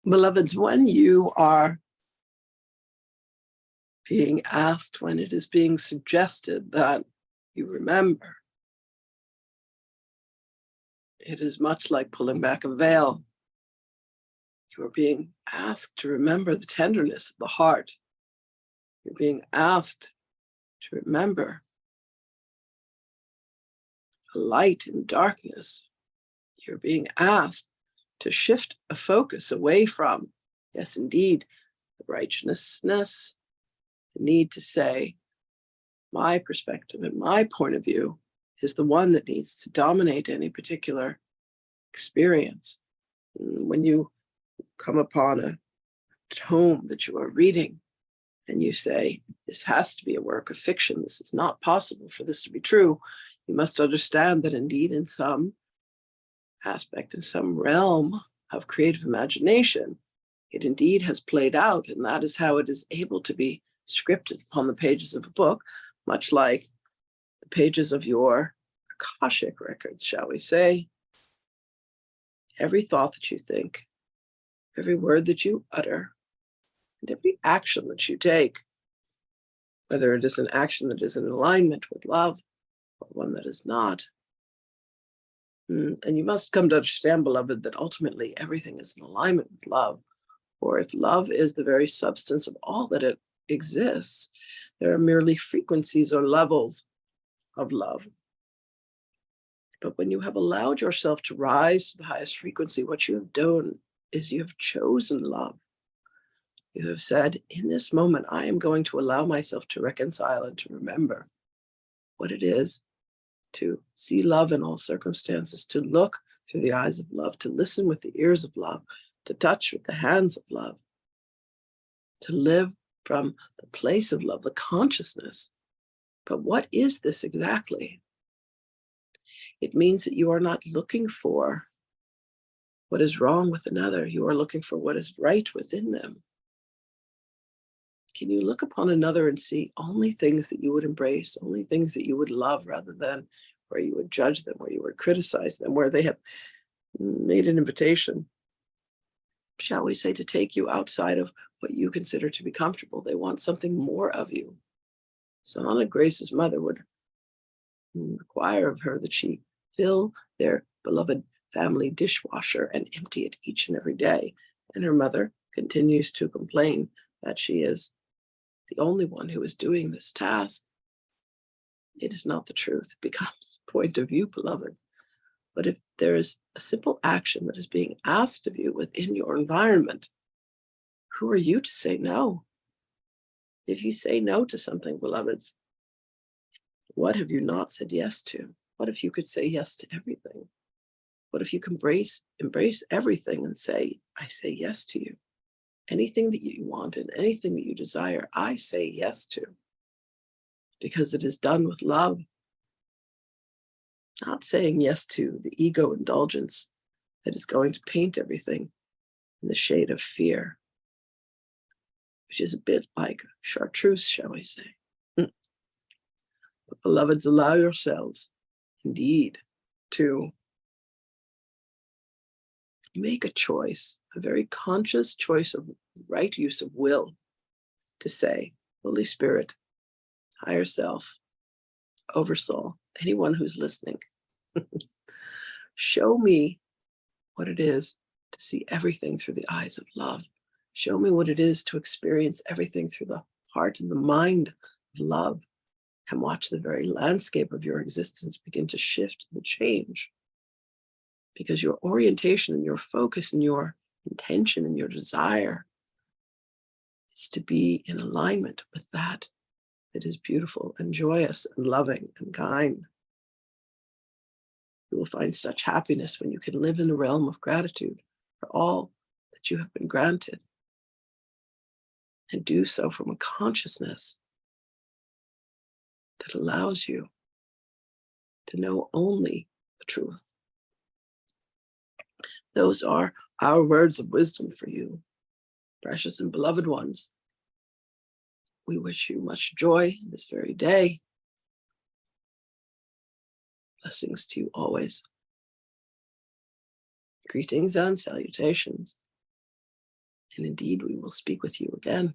Beloveds, when you are being asked, when it is being suggested that you remember, it is much like pulling back a veil. You are being asked to remember the tenderness of the heart. You're being asked to remember a light in darkness. You're being asked to shift a focus away from, yes, indeed, the righteousness, the need to say, my perspective and my point of view is the one that needs to dominate any particular experience. When you come upon a tome that you are reading and you say, this has to be a work of fiction, this is not possible for this to be true, you must understand that indeed in some aspect, in some realm of creative imagination, it indeed has played out, and that is how it is able to be scripted upon the pages of a book, much like the pages of your Akashic records, shall we say. Every thought that you think, every word that you utter, and every action that you take, whether it is an action that is in alignment with love or one that is not. And you must come to understand, beloved, that ultimately everything is in alignment with love. Or if love is the very substance of all that it exists, there are merely frequencies or levels of love. But when you have allowed yourself to rise to the highest frequency, what you have done is you have chosen love. You have said, in this moment, I am going to allow myself to reconcile and to remember what it is to see love in all circumstances, to look through the eyes of love, to listen with the ears of love, to touch with the hands of love, to live from the place of love, the consciousness. But what is this exactly? It means that you are not looking for what is wrong with another. You are looking for what is right within them. Can you look upon another and see only things that you would embrace, only things that you would love, rather than where you would judge them, where you would criticize them, where they have made an invitation, shall we say, to take you outside of what you consider to be comfortable? They want something more of you. So Anna Grace's mother would require of her that she fill their beloved family dishwasher and empty it each and every day. And her mother continues to complain that she is the only one who is doing this task. It is not the truth. It becomes a point of view, beloved. But if there is a simple action that is being asked of you within your environment, who are you to say no? If you say no to something, beloveds, what have you not said yes to? What if you could say yes to everything? What if you can embrace everything and say, I say yes to you? Anything that you want and anything that you desire, I say yes to. Because it is done with love. Not saying yes to the ego indulgence that is going to paint everything in the shade of fear, which is a bit like chartreuse, shall we say. But beloveds, allow yourselves indeed to make a choice, a very conscious choice of right use of will, to say, Holy Spirit, higher self, oversoul, anyone who's listening, show me what it is to see everything through the eyes of love. Show me what it is to experience everything through the heart and the mind of love, and watch the very landscape of your existence begin to shift and change. Because your orientation and your focus and your intention and your desire is to be in alignment with that is beautiful and joyous and loving and kind. You will find such happiness when you can live in the realm of gratitude for all that you have been granted, and do so from a consciousness that allows you to know only the truth. Those are our words of wisdom for you, precious and beloved ones. We wish you much joy this very day. Blessings to you always. Greetings and salutations. And indeed, we will speak with you again.